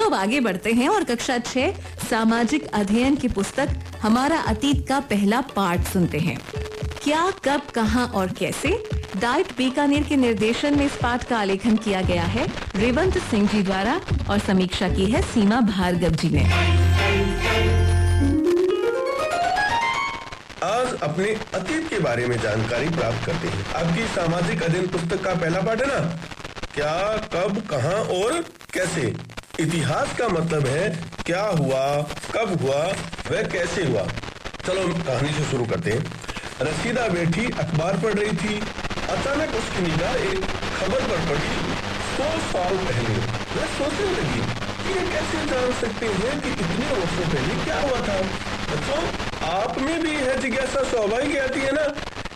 अब आगे बढ़ते हैं और कक्षा 6 सामाजिक अध्ययन की पुस्तक हमारा अतीत का पहला पाठ सुनते हैं। क्या, कब, कहां और कैसे। डाइट बीकानेर के निर्देशन में इस पाठ का आलेखन किया गया है रेवंत सिंह जी द्वारा और समीक्षा की है सीमा भार्गव जी ने। आज अपने अतीत के बारे में जानकारी प्राप्त करते हैं। आपकी सामाजिक अध्ययन पुस्तक का पहला पाठ है ना, क्या, कब, कहां और कैसे। इतिहास का मतलब है क्या हुआ, कब हुआ, वह कैसे हुआ। चलो कहानी से शुरू करते हैं। रसीदा बैठी अखबार पढ़ रही थी। अचानक उसकी निगाह एक खबर पर पड़ी। 100 साल पहले वह सोचने लगी कि ये कैसे जान सकते हैं कि इतने वर्षों पहले क्या हुआ था। बच्चों, आप में भी यह जिज्ञासा स्वाभाविक आती है ना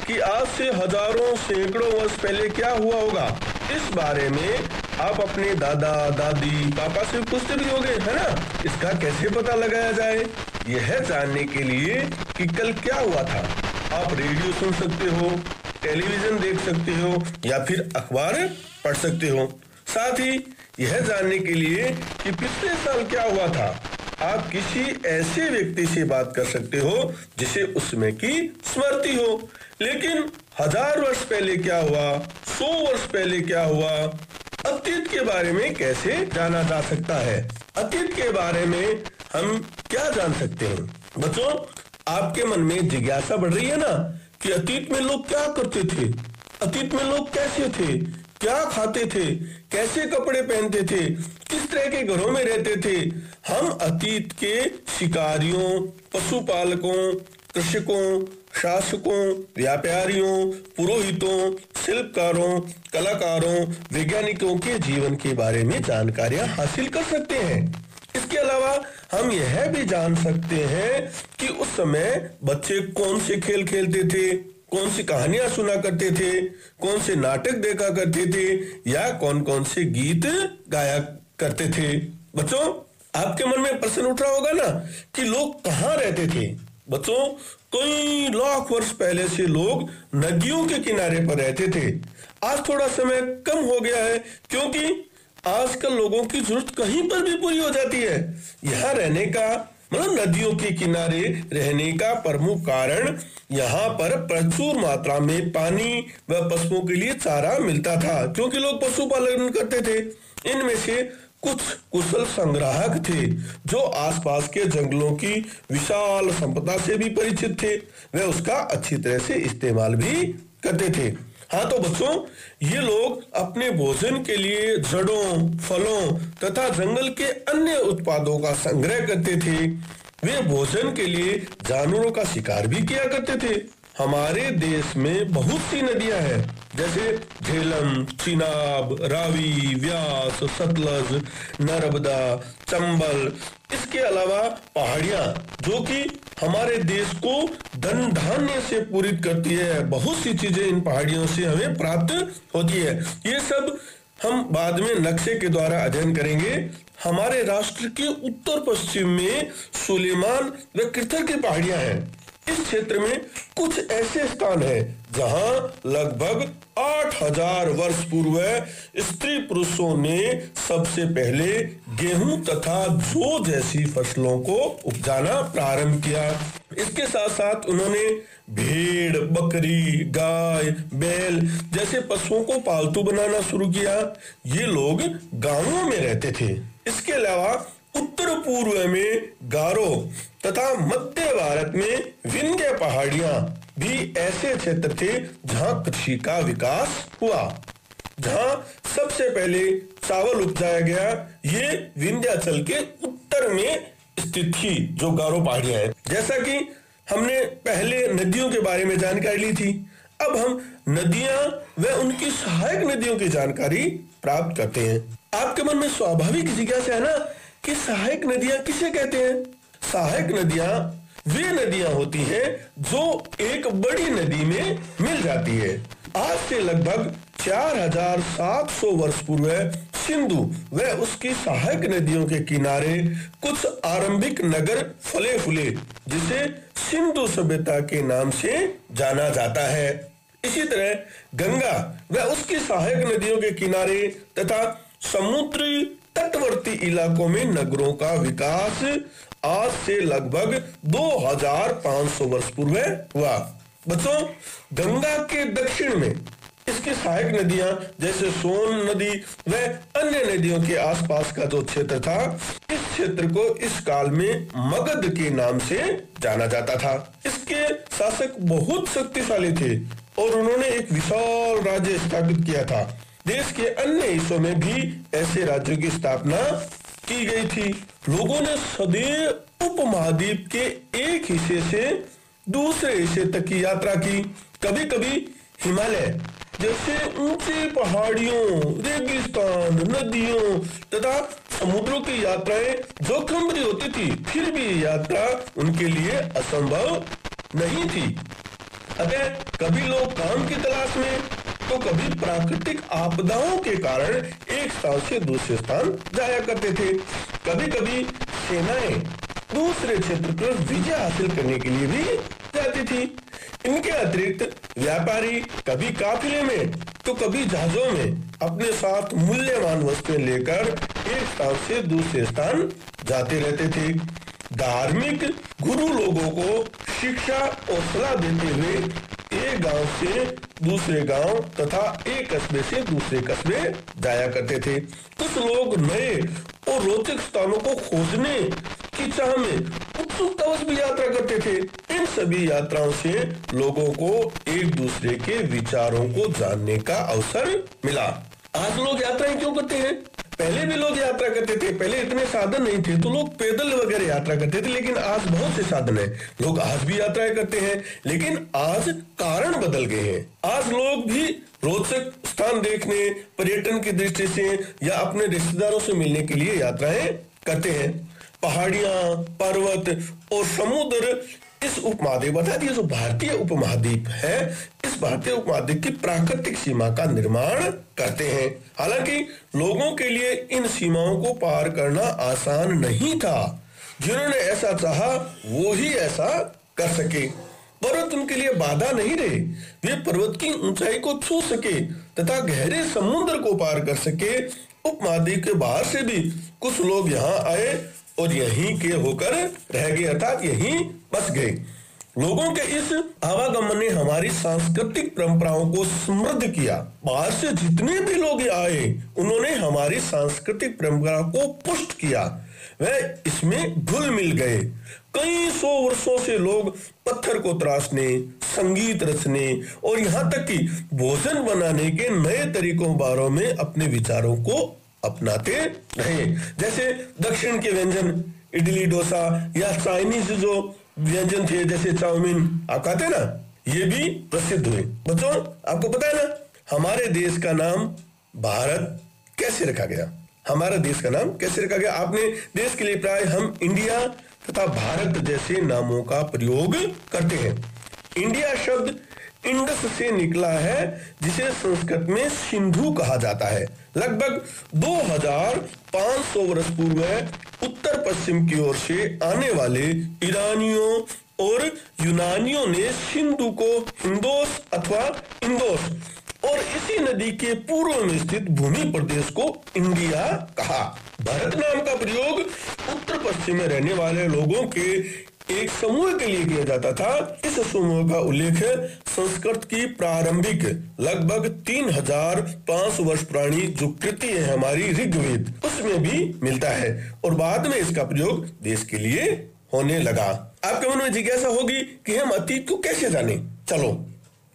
कि आज से हजारों सैकड़ों वर्ष पहले क्या हुआ होगा। इस बारे में आप अपने दादा दादी पापा से पूछते भी होंगे, है ना। इसका कैसे पता लगाया जाए? यह जानने के लिए कि कल क्या हुआ था आप रेडियो सुन सकते हो, टेलीविजन देख सकते हो या फिर अखबार पढ़ सकते हो। साथ ही यह जानने के लिए कि पिछले साल क्या हुआ था आप किसी ऐसे व्यक्ति से बात कर सकते हो जिसे उसमें की स्मृति हो। लेकिन 1000 वर्ष पहले क्या हुआ, 100 वर्ष पहले क्या हुआ, अतीत के बारे में कैसे जाना जा सकता है? अतीत के बारे में हम क्या जान सकते हैं? बच्चों, आपके मन में जिज्ञासा बढ़ रही है ना कि अतीत में लोग क्या करते थे, अतीत में लोग कैसे थे, क्या खाते थे, कैसे कपड़े पहनते थे, किस तरह के घरों में रहते थे। हम अतीत के शिकारियों, पशुपालकों, कृषकों, शासकों, व्यापारियों, पुरोहितों, शिल्पकारों, कलाकारों, वैज्ञानिकों के जीवन के बारे में जानकारियां हासिल कर सकते हैं। इसके अलावा हम यह भी जान सकते हैं कि उस समय बच्चे कौन से खेल खेलते थे, कौन सी कहानियां सुना करते थे, कौन से नाटक देखा करते थे या कौन कौन से गीत गाया करते थे। बच्चों, आपके मन में प्रश्न उठ रहा होगा ना कि लोग कहाँ रहते थे। बच्चों, कई लाख वर्ष पहले से लोग नदियों के किनारे पर रहते थे। आज थोड़ा समय कम हो गया है क्योंकि आजकल लोगों की जरूरत कहीं पर भी पूरी हो जाती है। यहाँ रहने का मतलब नदियों के किनारे रहने का प्रमुख कारण यहाँ पर प्रचुर मात्रा में पानी व पशुओं के लिए चारा मिलता था क्योंकि लोग पशुपालन करते थे। इनमें से कुछ कुशल संग्राहक थे जो आसपास के जंगलों की विशाल संपदा से भी परिचित थे। वे उसका अच्छी तरह से इस्तेमाल भी करते थे। हाँ तो बच्चों, ये लोग अपने भोजन के लिए जड़ों, फलों तथा जंगल के अन्य उत्पादों का संग्रह करते थे। वे भोजन के लिए जानवरों का शिकार भी किया करते थे। हमारे देश में बहुत सी नदियां हैं जैसे झेलम, चिनाब, रावी, व्यास, सतलज, नर्मदा, चंबल। इसके अलावा पहाड़ियां जो कि हमारे देश को धन धान्य से पूरित करती है। बहुत सी चीजें इन पहाड़ियों से हमें प्राप्त होती है। ये सब हम बाद में नक्शे के द्वारा अध्ययन करेंगे। हमारे राष्ट्र के उत्तर पश्चिम में सुलेमान व कृथर की पहाड़ियां हैं। इस क्षेत्र में कुछ ऐसे स्थान हैं जहां लगभग 8000 वर्ष पूर्व स्त्री पुरुषों ने सबसे पहले गेहूं तथा जौ जैसी फसलों को उपजाना प्रारंभ किया। इसके साथ साथ उन्होंने भेड़, बकरी, गाय, बैल जैसे पशुओं को पालतू बनाना शुरू किया। ये लोग गांवों में रहते थे। इसके अलावा उत्तर पूर्व में गारो तथा मध्य भारत में विंध्य पहाड़ियां भी ऐसे क्षेत्र थे जहां कृषि का विकास हुआ। जहां सबसे पहले चावल उपजाया गया ये विंध्याचल के उत्तर में स्थित थी जो गारो पहाड़ियां हैं। जैसा कि हमने पहले नदियों के बारे में जानकारी ली थी, अब हम नदियां व उनकी सहायक नदियों की जानकारी प्राप्त करते हैं। आपके मन में स्वाभाविक जिज्ञासा है ना कि सहायक नदियां किसे कहते हैं? सहायक नदियां वे नदियां होती हैं जो एक बड़ी नदी में मिल जाती है। आज से लगभग 4700 वर्ष पूर्व सिंधु व उसकी सहायक नदियों के किनारे कुछ आरंभिक नगर फले फूले जिसे सिंधु सभ्यता के नाम से जाना जाता है। इसी तरह गंगा व उसकी सहायक नदियों के किनारे तथा समुद्री तटवर्ती इलाकों में नगरों का विकास आज से लगभग 2500 वर्ष पूर्व हुआ। बच्चों, गंगा के दक्षिण में इसकी सहायक नदियां जैसे सोन नदी व अन्य नदियों के आसपास का जो क्षेत्र था, इस क्षेत्र को इस काल में मगध के नाम से जाना जाता था। इसके शासक बहुत शक्तिशाली थे और उन्होंने एक विशाल राज्य स्थापित किया था। देश के अन्य हिस्सों में भी ऐसे राज्यों की स्थापना की गई थी। लोगों ने सदैव उपमहाद्वीप के एक हिस्से से दूसरे हिस्से तक की यात्रा की। कभी कभी हिमालय जैसे ऊंचे पहाड़ियों, रेगिस्तान, नदियों तथा समुद्रों की यात्राएं जोखिम भरी होती थी, फिर भी ये यात्रा उनके लिए असंभव नहीं थी। अतः कभी लोग काम की तलाश में तो कभी प्राकृतिक आपदाओं के कारण एक स्थान से दूसरे स्थान जाया करते थे। कभी कभी सेनाएं दूसरे क्षेत्र पर विजय हासिल करने के लिए भी जाती थी। इनके अतिरिक्त व्यापारी कभी काफिले में तो कभी जहाजों में अपने साथ मूल्यवान वस्तुएं लेकर एक स्थान से दूसरे स्थान जाते रहते थे। धार्मिक गुरु लोगों को शिक्षा और सलाह देते हुए एक गांव से दूसरे गांव तथा एक कस्बे से दूसरे कस्बे जाया करते थे। कुछ लोग नए और रोचक स्थानों को खोजने की चाह में उत्सुकतावश भी यात्रा करते थे। इन सभी यात्राओं से लोगों को एक दूसरे के विचारों को जानने का अवसर मिला। आज लोग यात्राएं क्यों करते हैं? पहले भी लोग यात्रा करते थे, पहले इतने साधन नहीं थे तो लोग पैदल वगैरह यात्रा करते थे, लेकिन आज बहुत से साधन है। लोग आज भी यात्राएं करते हैं, लेकिन आज कारण बदल गए हैं। आज लोग भी रोचक स्थान देखने, पर्यटन की दृष्टि से या अपने रिश्तेदारों से मिलने के लिए यात्राएं करते हैं। पहाड़ियां, पर्वत और समुद्र इस उपमहाद्वीप, अर्थात ये जो भारतीय उपमहाद्वीप है, इस भारतीय उपमहाद्वीप की प्राकृतिक सीमा का निर्माण करते हैं। हालांकि लोगों के लिए इन सीमाओं को पार करना आसान नहीं था। जिन्होंने ऐसा चाहा वो ही ऐसा कर सके। पर्वत उनके लिए बाधा नहीं रहे। वे पर्वत की ऊंचाई को छू सके तथा गहरे समुद्र को पार कर सके। उपमहाद्वीप के बाहर से भी कुछ लोग यहाँ आए और यहीं के होकर रह गए, अर्थात यहीं बस गए। लोगों के इस आवागमन ने हमारी सांस्कृतिक परंपराओं को समृद्ध किया। बाहर से जितने भी लोग आए उन्होंने हमारी सांस्कृतिक परंपरा को पुष्ट किया, वह इसमें घुल मिल गए। कई सौ वर्षों से लोग पत्थर को तराशने, संगीत रचने और यहाँ तक कि भोजन बनाने के नए तरीकों बारे में अपने विचारों को अपनाते रहे। जैसे दक्षिण के व्यंजन इडली, डोसा या चाइनीज जो व्यंजन थे जैसे चाउमीन आप खाते ना, ये भी प्रसिद्ध हुए। बच्चों, आपको पता है ना हमारे देश का नाम भारत कैसे रखा गया? हमारा देश का नाम कैसे रखा गया? आपने देश के लिए प्राय हम इंडिया तथा भारत जैसे नामों का प्रयोग करते हैं। इंडिया शब्द इंडस से निकला है, जिसे संस्कृत में सिंधु कहा जाता है। लगभग 2500 वर्ष पूर्व उत्तर पश्चिम की ओर से आने वाले ईरानियों और यूनानियों ने सिंधु को हिंदोस अथवा इंदोस और इसी नदी के पूर्व में स्थित भूमि प्रदेश को इंडिया कहा। भारत नाम का प्रयोग उत्तर पश्चिम में रहने वाले लोगों के एक समूह के लिए किया जाता था। इस समूह का उल्लेख संस्कृत की प्रारंभिक लगभग 3500 वर्ष पुरानी जो कृति है हमारी ऋग्वेद, उसमें भी मिलता है और बाद में इसका प्रयोग देश के लिए होने लगा। आपके मन में जिज्ञासा होगी कि हम अतीत को कैसे जाने? चलो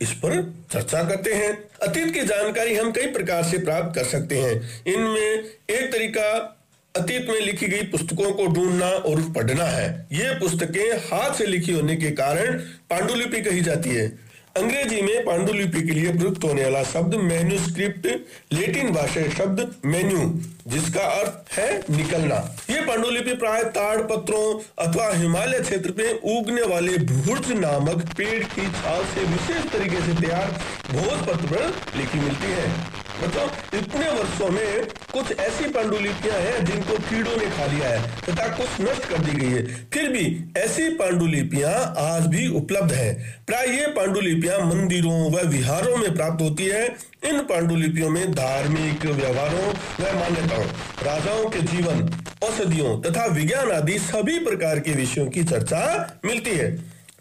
इस पर चर्चा करते हैं। अतीत की जानकारी हम कई प्रकार से प्राप्त कर सकते हैं। इनमें एक तरीका अतीत में लिखी गई पुस्तकों को ढूंढना और पढ़ना है। ये पुस्तकें हाथ से लिखी होने के कारण पांडुलिपि कही जाती है। अंग्रेजी में पांडुलिपि के लिए प्रयुक्त होने वाला शब्द मैन्यूस्क्रिप्ट लैटिन भाषा शब्द मेन्यू, जिसका अर्थ है निकलना। ये पांडुलिपि प्राय ताड़ पत्रों अथवा हिमालय क्षेत्र में उगने वाले भूर्ज नामक पेड़ की छाल से विशेष तरीके से तैयार भोजपत्र पर लिखी मिलती है। मतलब इतने वर्षों में कुछ ऐसी पांडुलिपियां हैं जिनको कीड़ों ने खा लिया है तथा कुछ नष्ट कर दी गई है, फिर भी ऐसी पांडुलिपियां आज भी उपलब्ध है। प्राय ये पांडुलिपियां मंदिरों व विहारों में प्राप्त होती है। इन पांडुलिपियों में धार्मिक व्यवहारों व मान्यताओं, राजाओं के जीवन, औषधियों तथा विज्ञान आदि सभी प्रकार के विषयों की चर्चा मिलती है।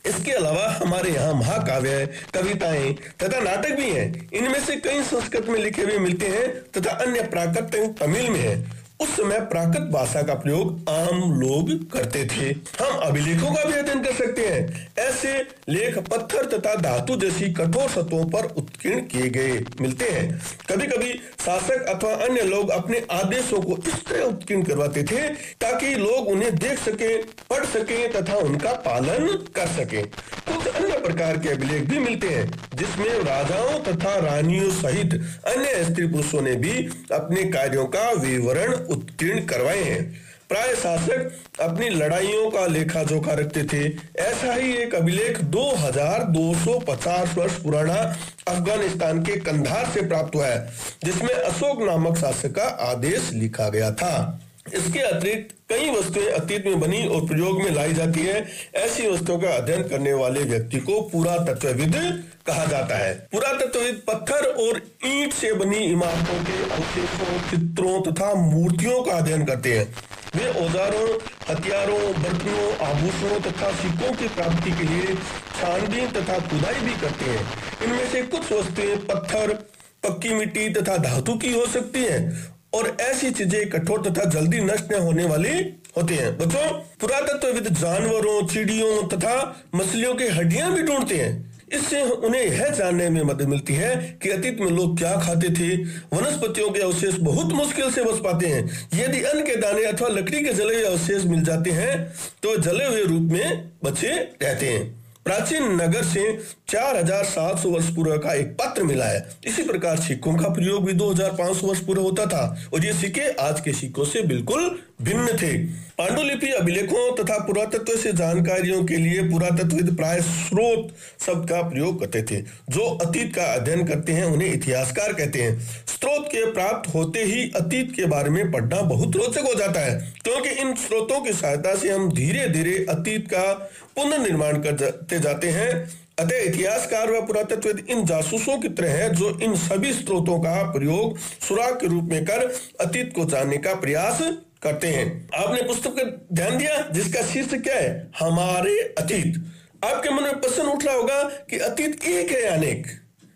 इसके अलावा हमारे यहाँ महाकाव्य, कविताएं तथा नाटक भी हैं। इनमें से कई संस्कृत में लिखे हुए मिलते हैं तथा अन्य प्राकृत तमिल में है। उस समय प्राकृत भाषा का प्रयोग आम लोग करते थे। हम अभिलेखों का भी अध्ययन कर सकते हैं। ऐसे लेख पत्थर तथा धातु जैसी कठोर सतहों पर उत्कीर्ण किए गए मिलते हैं। कभी कभी शासक अथवा अन्य लोग अपने आदेशों को इस तरह उत्कीर्ण करवाते थे ताकि लोग उन्हें देख सके, पढ़ सके तथा उनका पालन कर सके। कुछ अन्य प्रकार के अभिलेख भी मिलते हैं जिसमें राजाओं तथा रानियों सहित अन्य स्त्री पुरुषों ने भी अपने कार्यों का विवरण उत्कीर्ण करवाए हैं। प्राय शासक अपनी लड़ाइयों का लेखा जोखा रखते थे। ऐसा ही एक अभिलेख 2250 वर्ष पुराना अफगानिस्तान के कंधार से प्राप्त हुआ है, जिसमें अशोक नामक शासक का आदेश लिखा गया था। इसके अतिरिक्त कई वस्तुएं अतीत में बनी और प्रयोग में लाई जाती है। ऐसी वस्तुओं का अध्ययन करने वाले व्यक्ति को पुरातत्वविद कहा जाता है। पुरातत्वविद पत्थर और ईंट से बनी इमारतों के अवशेषों, चित्रों तथा मूर्तियों का अध्ययन करते हैं। वे औजारों, हथियारों, बर्तनों, आभूषणों तथा सिक्कों की प्राप्ति के लिए छानबीन तथा खुदाई भी करते हैं। इनमें से कुछ वस्तुएं पत्थर, पक्की मिट्टी तथा धातु की हो सकती है और ऐसी चीजें कठोर तथा जल्दी नष्ट न होने वाली होती हैं। बच्चों, पुरातत्वविद जानवरों, चिड़ियों तथा मछलियों की हड्डियां भी ढूंढते हैं। इससे उन्हें यह जानने में मदद मिलती है कि अतीत में लोग क्या खाते थे। वनस्पतियों के अवशेष बहुत मुश्किल से बच पाते हैं। यदि अन्न के दाने अथवा लकड़ी के जले हुए अवशेष मिल जाते हैं तो जले हुए रूप में बचे रहते हैं। प्राचीन नगर से 4700 वर्ष पूर्व का एक पत्र मिला है। इसी प्रकार सिक्कों का प्रयोग भी 2500 वर्ष पूर्व होता था और ये सिक्के आज के सिक्कों से बिल्कुल भिन्न थे। पांडुलिपि अभिलेखों तथा पुरातत्व से जानकारियों के लिए पुरातत्वविद प्राय स्रोत शब्द का प्रयोग करते थे। जो अतीत का अध्ययन करते हैं उन्हें इतिहासकार कहते हैं। स्रोत के प्राप्त होते ही अतीत के बारे में पढ़ना बहुत रोचक हो जाता है, क्योंकि इन स्रोतों की सहायता से हम धीरे धीरे अतीत का पुनर्निर्माण करते जाते हैं। अतः इतिहासकार व पुरातत्वविद इन जासूसों की तरह हैं जो इन सभी स्रोतों का प्रयोग सुराग के रूप में कर अतीत को जानने का प्रयास करते हैं। आपने पुस्तक पर ध्यान दिया जिसका शीर्षक क्या है? हमारे अतीत। आपके मन में प्रश्न उठ रहा होगा कि अतीत एक है या अनेक?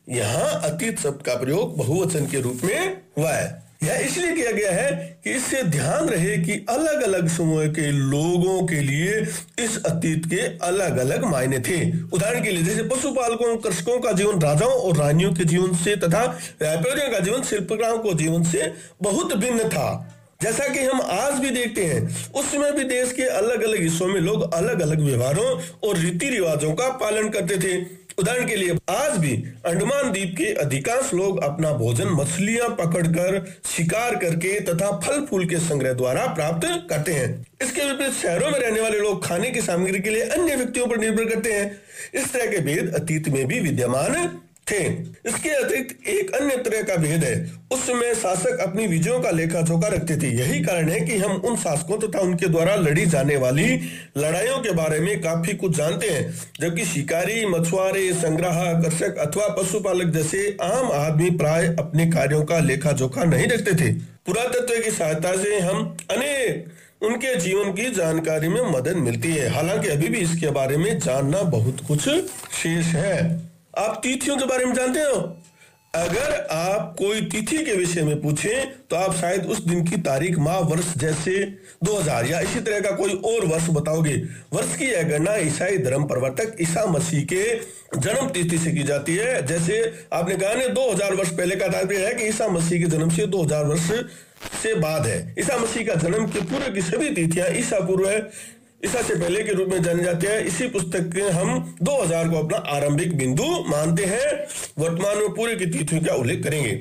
यहाँ अतीत शब्द का प्रयोग बहुवचन के रूप में हुआ है। यह इसलिए किया गया है कि इससे ध्यान रहे कि अलग अलग समूह के लोगों के लिए इस अतीत के अलग अलग मायने थे। उदाहरण के लिए जैसे पशुपालकों, कृषकों का जीवन राजाओं और रानियों के जीवन से तथा व्यापारियों का जीवन शिल्पकारों के जीवन से बहुत भिन्न था। जैसा कि हम आज भी देखते हैं, उस समय भी देश के अलग अलग हिस्सों में लोग अलग अलग व्यवहारों और रीति रिवाजों का पालन करते थे। उदाहरण के लिए आज भी अंडमान द्वीप के अधिकांश लोग अपना भोजन मछलियां पकड़कर, शिकार करके तथा फल फूल के संग्रह द्वारा प्राप्त करते हैं। इसके विपरीत शहरों में रहने वाले लोग खाने की सामग्री के लिए अन्य व्यक्तियों पर निर्भर करते हैं। इस तरह के भेद अतीत में भी विद्यमान थे। इसके अतिरिक्त एक अन्य तरह का भेद है। उस समय शासक अपनी विजयों का लेखा जोखा रखते थे। यही कारण है कि हम उन शासकों तथा उनके द्वारा लड़ी जाने वाली लड़ाइयों के बारे में काफी कुछ जानते हैं, जबकि शिकारी, मछुआरे, संग्राहक, कृषक अथवा पशुपालक जैसे आम आदमी प्राय अपने कार्यों का लेखा जोखा नहीं रखते थे। पुरातत्व की सहायता से हम अनेक उनके जीवन की जानकारी में मदद मिलती है। हालांकि अभी भी इसके बारे में जानना बहुत कुछ शेष है। आप तिथियों के बारे में जानते हो? अगर आप कोई तिथि के विषय में पूछें तो आप शायद उस दिन की तारीख, माह, वर्ष जैसे 2000 या इसी तरह का कोई और वर्ष बताओगे। वर्ष की यह गणना ईसाई धर्म प्रवर्तक ईसा मसीह के जन्म तिथि से की जाती है। जैसे आपने कहा ना 2000 वर्ष पहले का तात्पर्य है कि ईसा मसीह के जन्म से 2000 वर्ष से बाद है। ईसा मसीह का जन्म के पूर्व की सभी तिथियां ईसा पूर्व है, ईसा से पहले के रूप में जाने जाते हैं। इसी पुस्तक के हम 2000 को अपना आरंभिक बिंदु मानते हैं। वर्तमान में पूरे की तिथियों का उल्लेख करेंगे।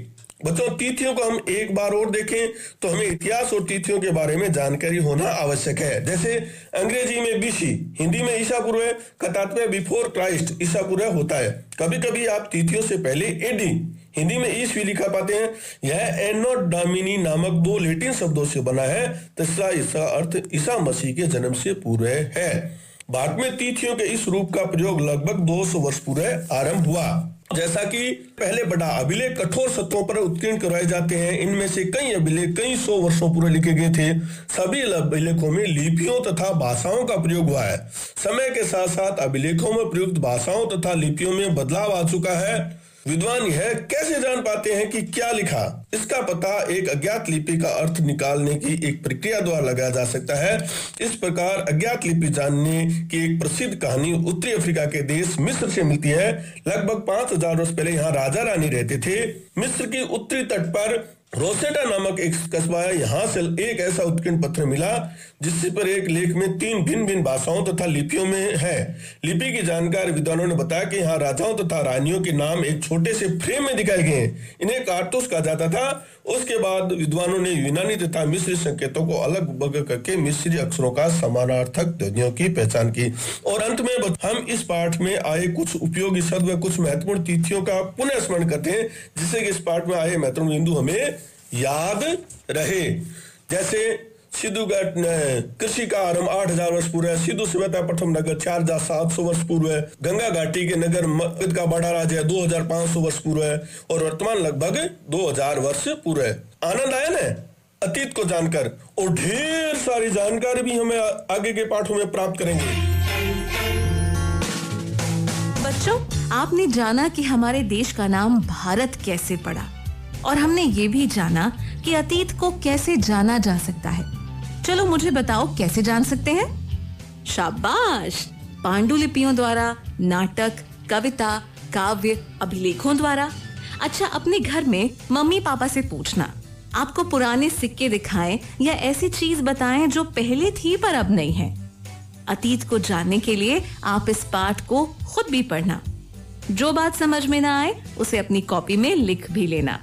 बच्चों, तिथियों को हम एक बार और देखें तो हमें इतिहास और तिथियों के बारे में जानकारी होना आवश्यक है। जैसे अंग्रेजी में बीसी, हिंदी में ईसा पूर्व का तात्पर्य बिफोर क्राइस्ट, ईसा पूर्व होता है। कभी कभी आप तिथियों से पहले एडी, हिंदी में ईस्वी लिखा पाते हैं। यह एनो डोमिनी नामक दो लैटिन शब्दों से बना है तथा इसका अर्थ ईसा मसीह के जन्म से पूर्व है। भारत में तिथियों के इस रूप का प्रयोग लगभग 200 वर्ष पूर्व आरंभ हुआ। जैसा कि पहले बड़ा अभिलेख कठोर सत्रों पर उत्कीर्ण करवाए जाते हैं। इनमें से कई अभिलेख कई 100 वर्षों पूर्व लिखे गए थे। सभी अभिलेखों में लिपियों तथा भाषाओं का प्रयोग हुआ है। समय के साथ साथ अभिलेखों में प्रयुक्त भाषाओं तथा लिपियों में बदलाव आ चुका है। विद्वान यह कैसे जान पाते हैं कि क्या लिखा? इसका पता एक अज्ञात लिपि का अर्थ निकालने की एक प्रक्रिया द्वारा लगाया जा सकता है। इस प्रकार अज्ञात लिपि जानने की एक प्रसिद्ध कहानी उत्तरी अफ्रीका के देश मिस्र से मिलती है। लगभग 5000 वर्ष पहले यहाँ राजा रानी रहते थे। मिस्र की उत्तरी तट पर रोसेटा नामक एक कस्बा है। यहाँ से एक ऐसा उत्कीर्ण पत्थर मिला जिस पर एक लेख में 3 भिन्न भिन्न भाषाओं तथा लिपियों में है। लिपि की जानकार विद्वानों ने बताया कि यहाँ राजाओं तथा रानियों के नाम एक छोटे से फ्रेम में दिखाए गए हैं। इन्हें कारतूस कहा जाता था। उसके बाद विद्वानों ने यूनानी तथा मिस्री संकेतों को अलग करके मिस्री अक्षरों का समानार्थक ध्वनियों की पहचान की। और अंत में हम इस पाठ में आए कुछ उपयोगी शब्द व कुछ महत्वपूर्ण तिथियों का पुनः स्मरण करते हैं, जिससे कि इस पाठ में आए महत्वपूर्ण बिंदु हमें याद रहे। जैसे सिंधु कृषि का आरंभ 8000 वर्ष पूर्व है। सिंधु सभ्यता प्रथम नगर 4700 वर्ष पूर्व है। गंगा घाटी के नगर मगध का बड़ा राज्य 2500 वर्ष पूर्व है और वर्तमान लगभग 2000 वर्ष पूर्व है। आनंद आया ना अतीत को जानकर? और ढेर सारी जानकारी भी हमें आगे के पाठों में प्राप्त करेंगे। बच्चों, आपने जाना कि हमारे देश का नाम भारत कैसे पड़ा, और हमने ये भी जाना कि अतीत को कैसे जाना जा सकता है। चलो मुझे बताओ, कैसे जान सकते हैं? शाबाश! पांडुलिपियों द्वारा, नाटक, कविता, काव्य, अभिलेखों द्वारा। अच्छा, अपने घर में मम्मी पापा से पूछना, आपको पुराने सिक्के दिखाएं या ऐसी चीज बताएं जो पहले थी पर अब नहीं है। अतीत को जानने के लिए आप इस पाठ को खुद भी पढ़ना। जो बात समझ में ना आए उसे अपनी कॉपी में लिख भी लेना।